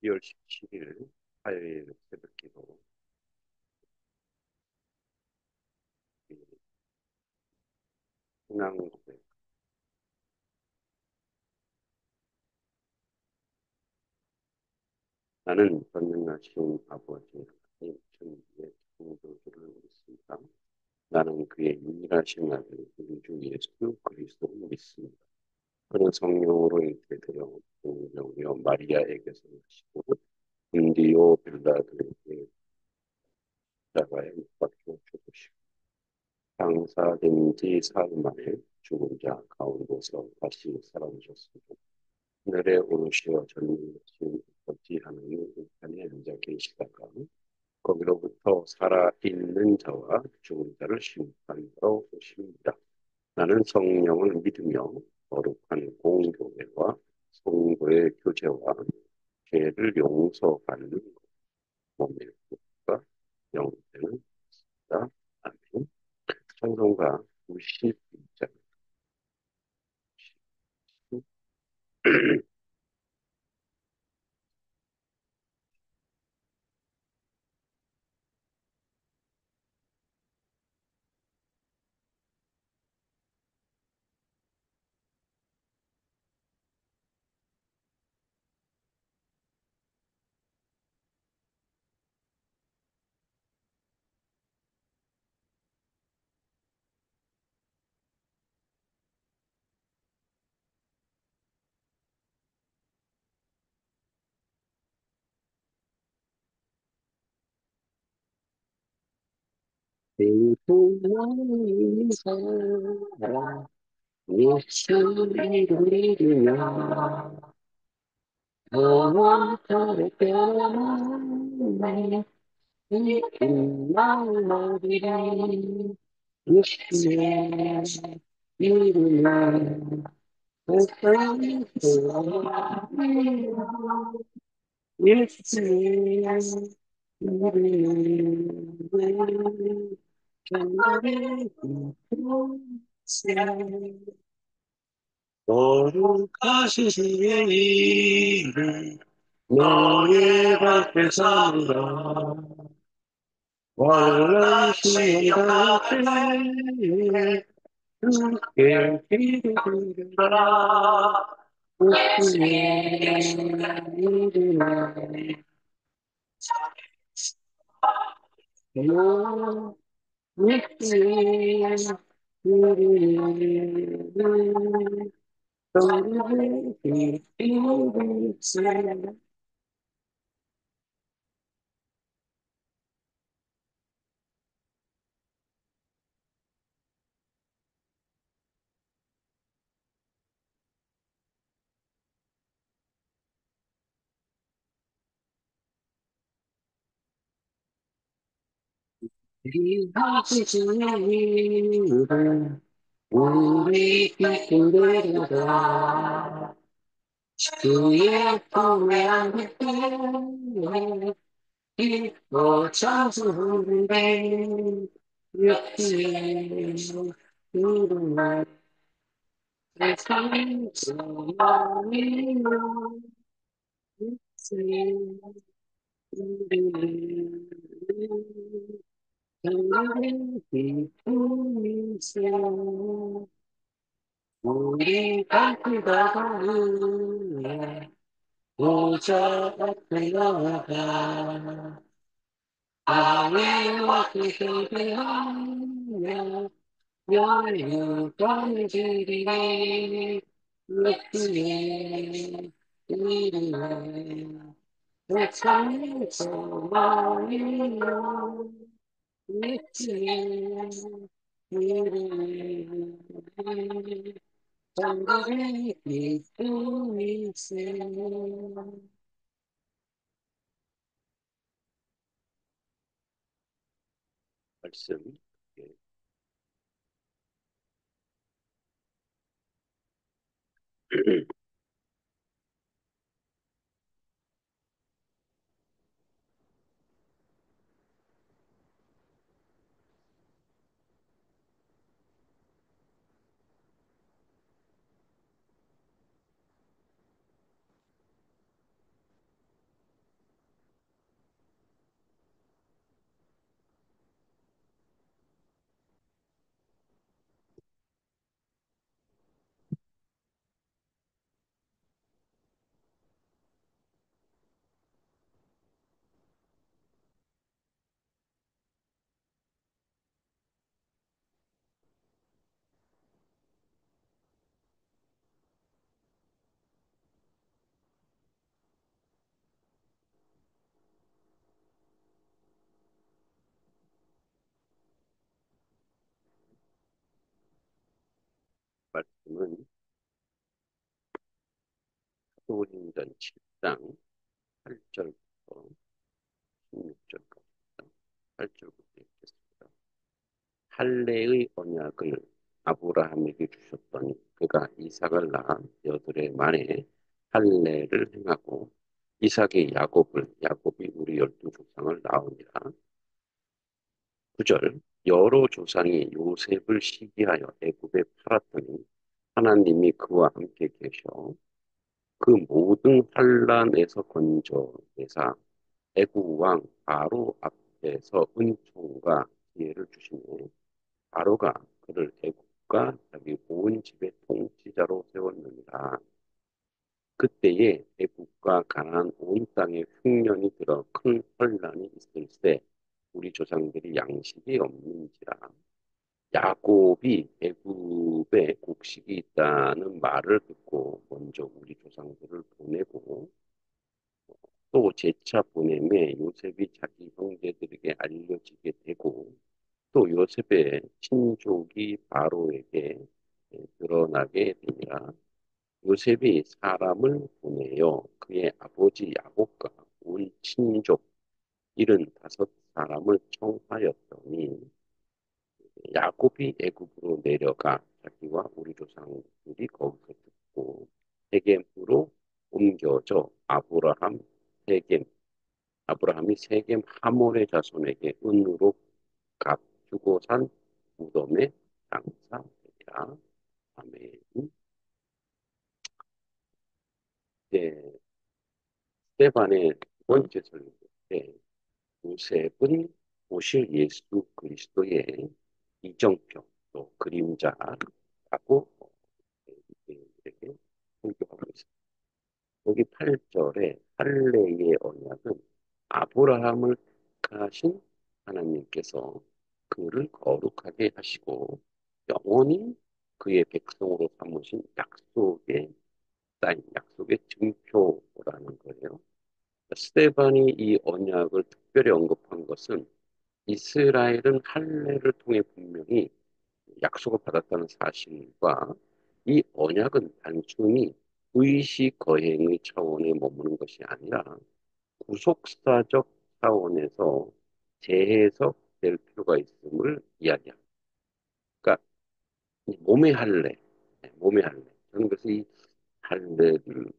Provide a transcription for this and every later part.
2월 17일 화요일 새벽기도. 신앙고백. 나는 전능하신 아버지 하나님 천지의 창조주를 믿습니다. 나는 그의 유일하신 아들 우리 주 예수 그리스도를 믿습니다. 그는 성령으로 잉태되어 동정녀 마리아에게서 나시고 본디오 빌라도에게 십자가에 못 박혀 죽으시고 장사된 지 사흘 만에 죽은 자 가운데서 다시 살아나셨습니다. 하늘에 오르시어 전능하신 아버지 하나님 우편에 앉아 계시다가 거기로부터 살아있는 자와 죽은 자를 심판하러 오십니다. 나는 성령을 믿으며 거룩한 공교회와 성도의 교제와 죄를 용서받는 몸의 것과 영생을 다 아멘. 찬송가 92장. 소망이 살아 예수를 믿으며 영원토록 변함없네 이쁜 마음으로 예수의 이름을 고백하며 예수의 이름을 전하게 거룩하신 주의 이름 너의 밖에 산다 원하시는 가운데 주께 기도드려라 예수의 이름을 예수의 이름을 전하게 하시 주의 이름 우리 뜻대로 되도다 주의 품에 안기에 기뻐 찬송하는데 예수의 이름을 세상 소망이요 예수의 이름을 하나님 기쁨이세요 우리 바꾸다가 위에 보좌 앞에 나아가 아내와 기도하며 영육간을 드리니 예수의 이름을 세상의 소망이요 예수의 이름을 정글의 기쁨이세요 말씀. 예. 말씀은 사도행전 7장 8절부터 16절까지입니다. 8절부터 읽겠습니다. 할례의 언약을 아브라함에게 주셨더니 그가 이삭을 낳아 여드레 만에 할례를 행하고 이삭이 야곱이 우리 열두 조상을 낳으니라. 9절 여러 조상이 요셉을 시기하여 애굽에 팔았더니 하나님이 그와 함께 계셔 그 모든 환란에서 건져내사 애굽 왕 바로 앞에서 은총과 기회를 주시니 바로가 그를 애굽과 자기 온 집의 통치자로 세웠느니라. 그때에 애굽과 가나안 온 땅에 흉년이 들어 큰 환란이 있을세 우리 조상들이 양식이 없는지라. 야곱이 애굽에 곡식이 있다는 말을 듣고 먼저 우리 조상들을 보내고 또 재차 보냄에 요셉이 자기 형제들에게 알려지게 되고 또 요셉의 친족이 바로에게 드러나게 되니라. 요셉이 사람을 보내어 그의 아버지 야곱과 온 친족 75사람을 청하였더니 야곱이 애굽으로 내려가 자기와 우리 조상들이 거기서 듣고 세겜으로 옮겨져 세겜 아브라함이 세겜 하몰의 자손에게 은으로 값주고 산 무덤에 장사되니라. 아멘. 네, 스테반의 두 번째 설교인데 요셉은 오실 예수 그리스도의 이정표 또 그림자라고 이렇게 설교하고 있습니다. 여기 8절에 할례의 언약은 아브라함을 택하신 하나님께서 그를 거룩하게 하시고 영원히 그의 백성으로 삼으신 약속의 사인, 약속의 증표라는 거예요. 스테반이 이 언약을 특별히 언급한 것은 이스라엘은 할례를 통해 분명히 약속을 받았다는 사실과 이 언약은 단순히 의식 거행의 차원에 머무는 것이 아니라 구속사적 차원에서 재해석될 필요가 있음을 이야기합니다. 그러니까 이 몸의 할례, 몸의 할례. 저는 그래서 이 할례를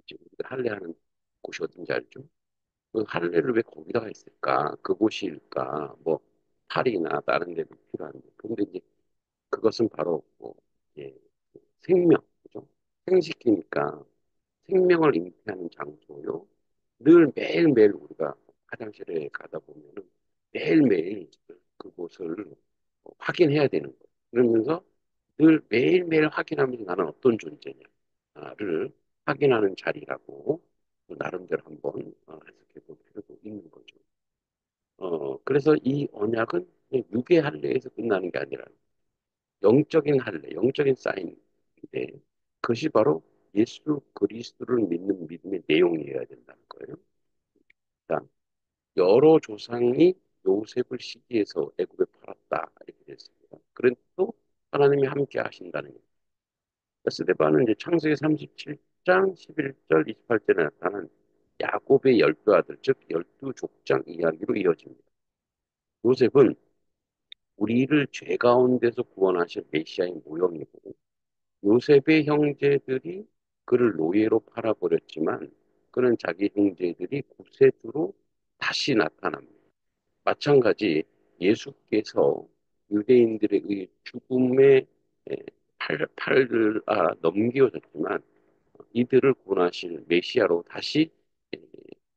지금 할례하는 곳이 어딘지 알죠? 그 할례를 왜 거기다가 했을까? 그곳일까? 뭐 팔이나 다른 데도 필요한데. 근데 이제 그것은 바로 뭐 예, 생명, 그죠? 생식기니까 생명을 잉태하는 장소요. 늘 매일매일 우리가 화장실에 가다 보면은 매일매일 그곳을 확인해야 되는 거예요. 그러면서 늘 매일매일 확인하면서 나는 어떤 존재냐를 확인하는 자리라고 나름대로 한번 해석해 볼 필요도 있는 거죠. 그래서 이 언약은 그냥 육의 할례에서 끝나는 게 아니라 영적인 할례, 영적인 사인인데 그것이 바로 예수 그리스도를 믿는 믿음의 내용이어야 된다는 거예요. 자, 여러 조상이 요셉을 시기해서 애굽에 팔았다 이렇게 됐습니다. 그래도 하나님이 함께 하신다는 것. 스데반은 이제 창세기 37장 11절 28절에 나타난 야곱의 열두 아들 즉 열두 족장 이야기로 이어집니다. 요셉은 우리를 죄 가운데서 구원하실 메시아의 모형이고 요셉의 형제들이 그를 노예로 팔아버렸지만 그는 자기 형제들이 구세주로 다시 나타납니다. 마찬가지 예수께서 유대인들에 의해 죽음에 넘겨졌지만 이들을 구원하실 메시아로 다시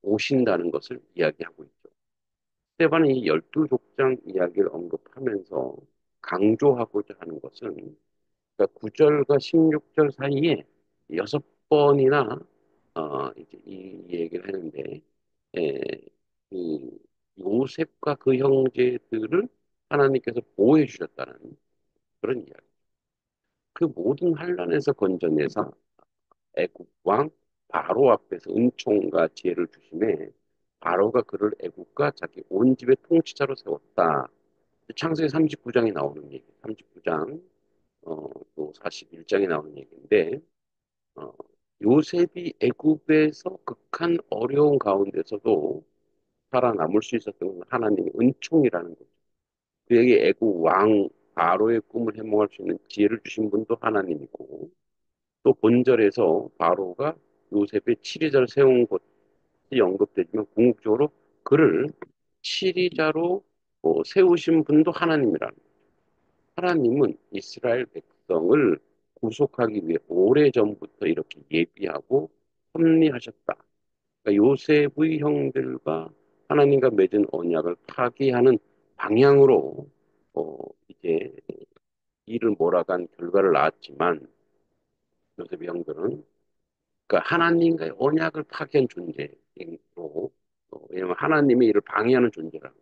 오신다는 것을 이야기하고 있죠. 스테반은 이 열두 족장 이야기를 언급하면서 강조하고자 하는 것은 그러니까 9절과 16절 사이에 6번이나 이제 이 얘기를 하는데 에, 그 요셉과 그 형제들을 하나님께서 보호해 주셨다는 그런 이야기. 그 모든 환란에서 건져내사 애굽 왕 바로 앞에서 은총과 지혜를 주심에 바로가 그를 애굽과 자기 온 집의 통치자로 세웠다. 창세기 39장에 나오는 얘기. 39장 또 41장에 나오는 얘기인데, 어, 요셉이 애굽에서 극한 어려운 가운데서도 살아남을 수 있었던 건 하나님의 은총이라는 거죠. 그에게 애굽 왕 바로의 꿈을 해몽할 수 있는 지혜를 주신 분도 하나님이고, 또 본절에서 바로가 요셉의 치리자를 세운 것이 언급되지만 궁극적으로 그를 치리자로 세우신 분도 하나님이라는 거예요. 하나님은 이스라엘 백성을 구속하기 위해 오래전부터 이렇게 예비하고 섭리하셨다. 그러니까 요셉의 형들과 하나님과 맺은 언약을 파기하는 방향으로 이제 일을 몰아간 결과를 낳았지만 요셉의 형들은 그러니까 하나님과의 언약을 파기한 존재로 왜냐하면 하나님의 일을 방해하는 존재라.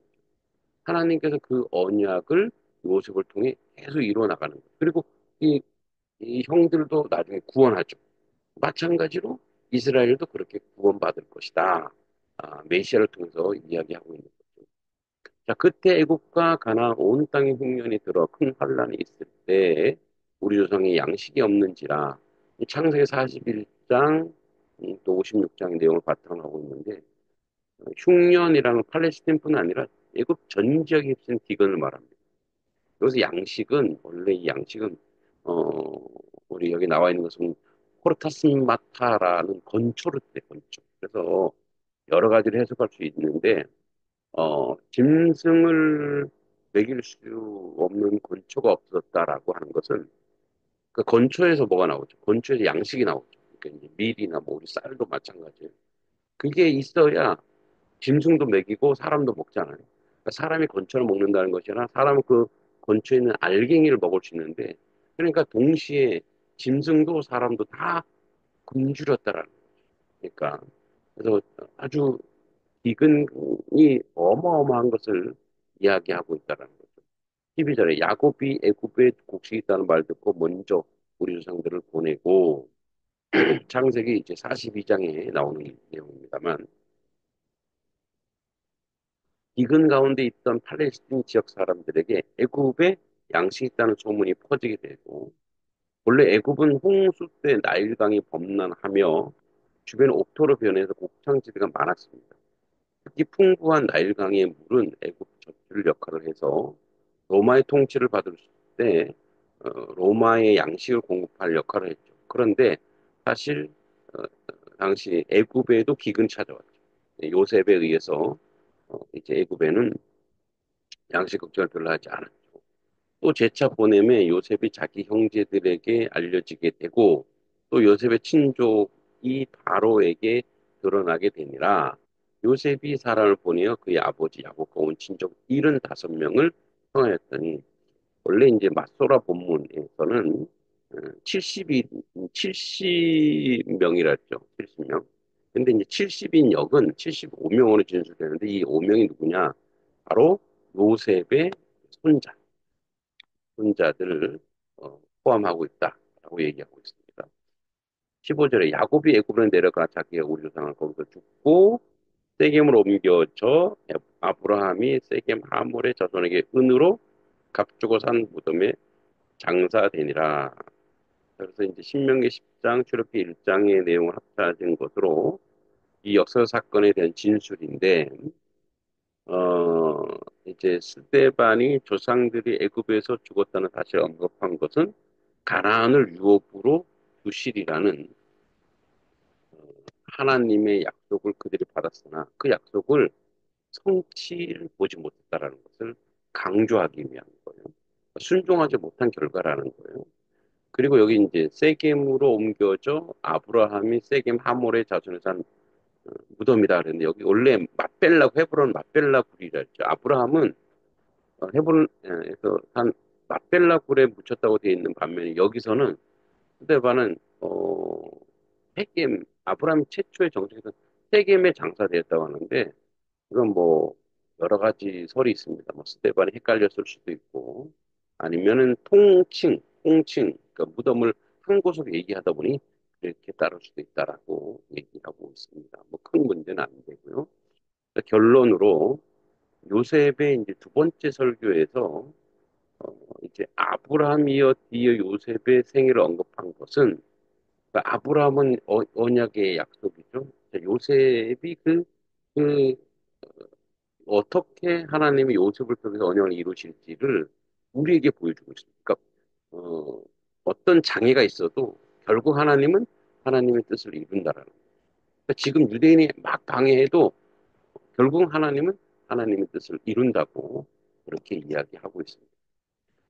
하나님께서 그 언약을 요셉을 통해 계속 이루어 나가는 거예요. 그리고 이, 이 형들도 나중에 구원하죠. 마찬가지로 이스라엘도 그렇게 구원받을 것이다. 메시아를 통해서 이야기하고 있는 거죠. 자, 그때 애국과 가나안 온 땅의 흉년이 들어 큰 환란이 있을 때 우리 조상이 양식이 없는지라 이 창세기 41장 또 56장의 내용을 바탕으로 하고 있는데 흉년이라는 팔레스타인뿐 아니라 애국 전 지역에 휩쓴 기근을 말합니다. 여기서 양식은 원래 이 양식은 어 우리 여기 나와 있는 것은 포르타스마타라는 건초를 뜻해 건초. 그래서 여러 가지로 해석할 수 있는데 짐승을 먹일 수 없는 건초가 없었다라고 하는 것은 그 건초에서 뭐가 나오죠? 건초에서 양식이 나오죠. 그러니까 이제 밀이나 뭐 우리 쌀도 마찬가지예요. 그게 있어야 짐승도 먹이고 사람도 먹잖아요. 그러니까 사람이 건초를 먹는다는 것이 아니라 사람은 그 건초에 있는 알갱이를 먹을 수 있는데 그러니까 동시에 짐승도 사람도 다 굶주렸다라는 거예요. 그러니까 그래서 아주 기근이 어마어마한 것을 이야기하고 있다는 거죠. 12절에 야곱이 애굽에 곡식이 있다는 말 듣고 먼저 우리 조상들을 보내고 창세기 이제 42장에 나오는 내용입니다만 기근 가운데 있던 팔레스틴 지역 사람들에게 애굽에 양식이 있다는 소문이 퍼지게 되고 원래 애굽은 홍수 때 나일강이 범람하며 주변 옥토로 변해서 곡창지대가 많았습니다. 특히 풍부한 나일강의 물은 애굽 젖줄 역할을 해서 로마의 통치를 받을 때 로마의 양식을 공급할 역할을 했죠. 그런데 사실 어, 당시 애굽에도 기근 찾아왔죠. 요셉에 의해서 이제 애굽에는 양식 걱정을 별로 하지 않았죠. 또 제차 보냄에 요셉이 자기 형제들에게 알려지게 되고 또 요셉의 친족이 바로에게 드러나게 되니라. 요셉이 사람을 보내어 그의 아버지 야곱과 온 친족 75명을 청하였더니 원래 이제 맞소라 본문에서는 70이 70명이라 했죠. 70명. 근데 이제 70인 역은 75명으로 진술되는데 이 5명이 누구냐? 바로 요셉의 손자. 손자들을 포함하고 있다라고 얘기하고 있습니다. 15절에 야곱이 애굽으로 내려가 자기가 우리 조상을 거기서 죽고 세겜으로 옮겨져 아브라함이 세겜 하몰의 자손에게 은으로 값주고 산 무덤에 장사되니라. 그래서 이제 신명기 10장, 출애굽기 1장의 내용을 합쳐진 것으로 이 역사 사건에 대한 진술인데 어, 이제 스데반이 조상들이 애굽에서 죽었다는 사실을 언급한 것은 가나안을 유업으로 주시리라는 하나님의 약속을 그들이 받았으나 그 약속을 성취를 보지 못했다라는 것을 강조하기 위한 거예요. 순종하지 못한 결과라는 거예요. 그리고 여기 이제 세겜으로 옮겨져 아브라함이 세겜 하몰의 자손을 산 무덤이다 그랬는데 여기 원래 맛벨라 헤브론 맛벨라 굴이라 했죠. 아브라함은 헤브론에서 한 맛벨라 굴에 묻혔다고 되어 있는 반면에 여기서는 스데반은 세겜 아브라함 최초의 정책에서 세겜에 장사되었다고 하는데 이건 뭐 여러 가지 설이 있습니다. 뭐 스데반이 헷갈렸을 수도 있고 아니면은 통칭 그러니까 무덤을 한 곳으로 얘기하다 보니 그렇게 따를 수도 있다라고 얘기하고 있습니다. 뭐 큰 문제는 안 되고요. 그러니까 결론으로 요셉의 이제 두 번째 설교에서 이제 아브라함이여 뒤에 요셉의 생애를 언급한 것은 그러니까 아브라함은 언약의 약속이죠. 요셉이 그 어떻게 하나님이 요셉을 통해서 언약을 이루실지를 우리에게 보여주고 있습니다. 그러니까 어떤 장애가 있어도 결국 하나님은 하나님의 뜻을 이룬다라는 거예요. 그러니까 지금 유대인이 막 방해해도 결국 하나님은 하나님의 뜻을 이룬다고 그렇게 이야기하고 있습니다.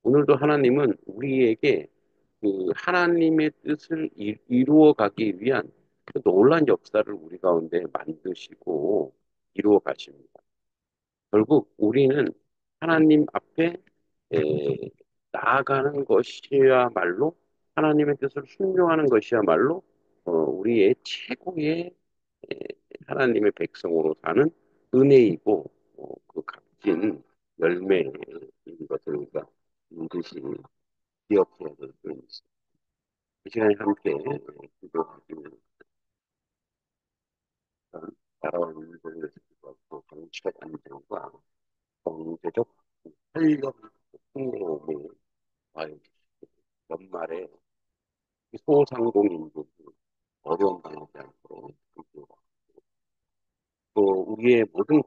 오늘도 하나님은 우리에게 그 하나님의 뜻을 이루어 가기 위한 그 놀란 역사를 우리 가운데 만드시고 이루어 가십니다. 결국 우리는 하나님 앞에 에, 나아가는 것이야말로 하나님의 뜻을 순종하는 것이야말로 우리의 최고의 에, 하나님의 백성으로 사는 은혜이고 그 값진 열매인 것을 우리가 반드시 기억해야 될 필요가 있습니다. 이 시간에 함께 기도하시면 나라와 민족을 지키고 정치적 안정과 경제적 활력, 풍요를 과연 연말에 소상공인들 어려운 당하지 않도록 또 우리의 모든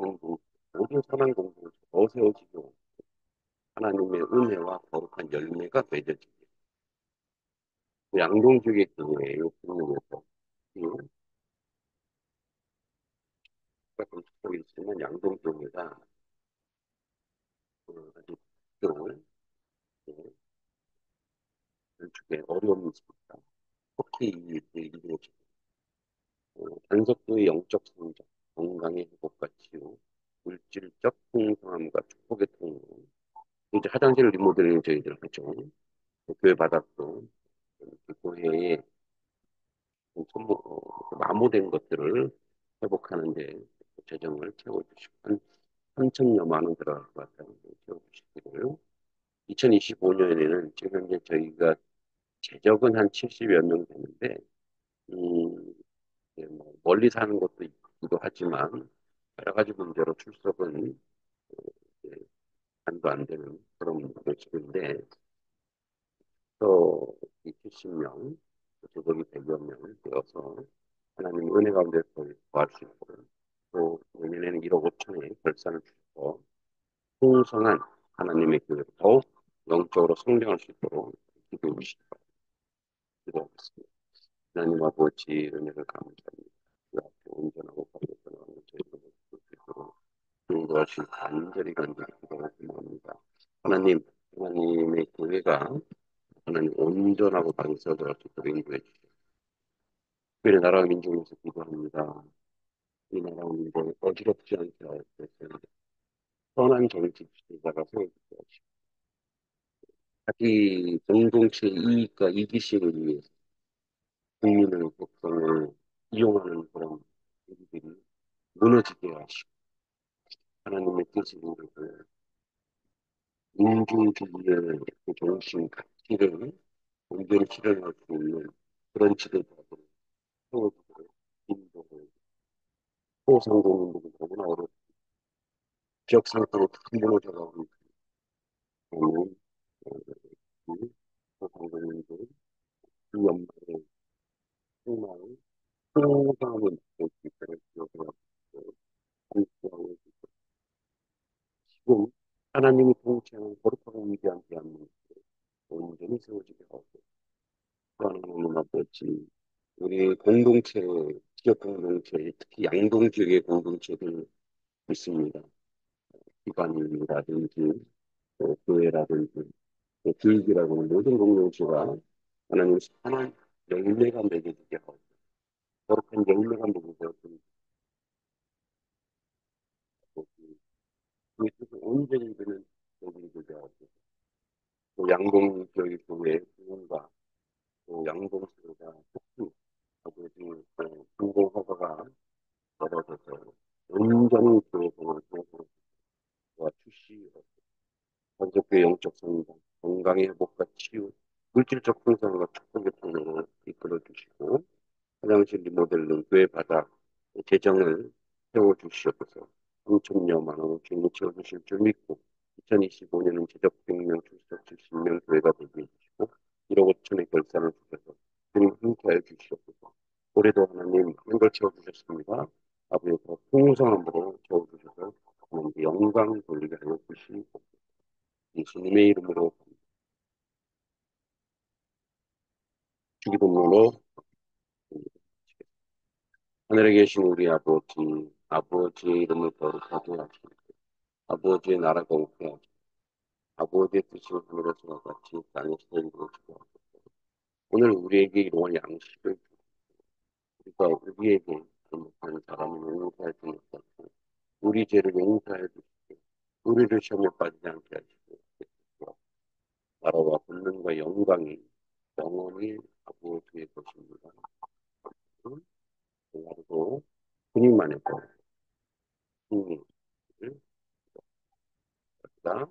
선한 공동체 더 세워지고 하나님의 은혜와 거룩한 열매가 맺어지고 양동주의 교회의 국민에서 조금 듣고 있으면 양동교회가 아직 좀 건축에 어려움이 있습니다. 특히 이 일들이 단속도의 영적 성장, 건강의 회복과 치유, 물질적 풍성함과 축복의 통로, 이제 화장실 리모델링 저희들 하죠. 교회 바닥도 교회에 전부 마모된 것들을 회복하는 데 재정을 채워주시고 한 3천여만 원 들어갈 것 같아요. 채워주시기를 2025년에는 지금 현재 저희가 재적은 한 70여 명 되는데 이제 뭐 멀리 사는 것도 있기도 하지만 여러 가지 문제로 출석은 이제 안도 안 되는 그런 모습인데 또 70명, 조덕이 100여 명 되어서 하나님 은혜 가운데 구할 수 있고 또 내년에는 1억 5천에 결산을 주셔서 풍성한 하나님의 교회로 더욱 영적으로 성장할 수 있도록 기도해 주시기 바랍니다. 기도하겠습니다. 하나님 아버지 은혜를 감사합니다. 그 앞에 온전하고 거룩한 저희를 보시도록 인도하신 간절히 기도하고 합니다. 하나님, 하나님의 교회가 하나님 온전하고 방설을 할 수 있도록 인도해 주시옵소서. 특별히 나라와 민족을 위해서 기도합니다. 이 나라와 민족을 어지럽지 않게 하옵소서. 선한 정치 지도자가 세워주시옵소서. 자기 공동체 이익과 이기심을 위해서 국민의 복성을 이용하는 그런 일들이 무너지게 하시고 하나님의 뜻을 이루고 민주주의의 그 정신 가치를 온전히 실현할 수 있는 그런 지도자들을 세워주고 인도를 소상공인들이 너무나 어렵고 지역 상태로 큰 무너져가고 있는 소상공인들 이 연말에 정말 소상을 느낄 수 있도록 기억을 하고 함께하고 지금 하나님이 통치하는 거룩하고 위대한 대한민국 온전히 세워지게 하고 하나님 아버지 우리 공동체 지역 공동체 특히 양동 지역의 공동체들 있습니다. 기관이라든지 교회라든지 교육이라고 하는 모든 공동체가 하나님 선한 열매가 맺어지게 하고 거룩한 열매가 맺어지게 하고 그 뜻을 온전히 되는 여기 되게 하고 또 양동 지역의 교회 부흥과 또 양동교회가 특히 아버지 공공허가가 벌어져서 온전히 교회 생활을 도와주시옵소서. 가족의 영적 성장, 건강의 회복과 치유, 물질적 풍성과 축복의 통로로 이끌어 주시고 화장실 리모델링, 교회 바닥, 재정을 세워주시옵소서. 3천여만 원을 주님이 채워주실 줄 믿고 2025년은 제적 100명 6 0명교회가 되게 해주시고 1억 5천의 결산을 주셔서 주님 함께하여 주시옵소서. 올해도 하나님 한걸 채워주셨습니다. 아버지 더 풍성함으로 채워주셔서 하나님께 영광 돌리게 하여 주시고 예수님의 이름으로 주기도문으로 하늘에 계신 우리 아버지, 아버지의 이름을 거룩하게 하시고 아버지의 나라가 오게 하시고 아버지의 뜻이 하늘에서와 같이 땅에서 이루어지고 오늘 우리에게 이루어진 양식을 우리가 우리에게 잘못한 사람을 용서할 수 없고 우리 죄를 용서해 주시고 우리를 시험에 빠지지 않게 하시고 나라와 권능과 영광이 영원히 아버지의 것입니다. 그리고 주님 안에서 승리를 받다.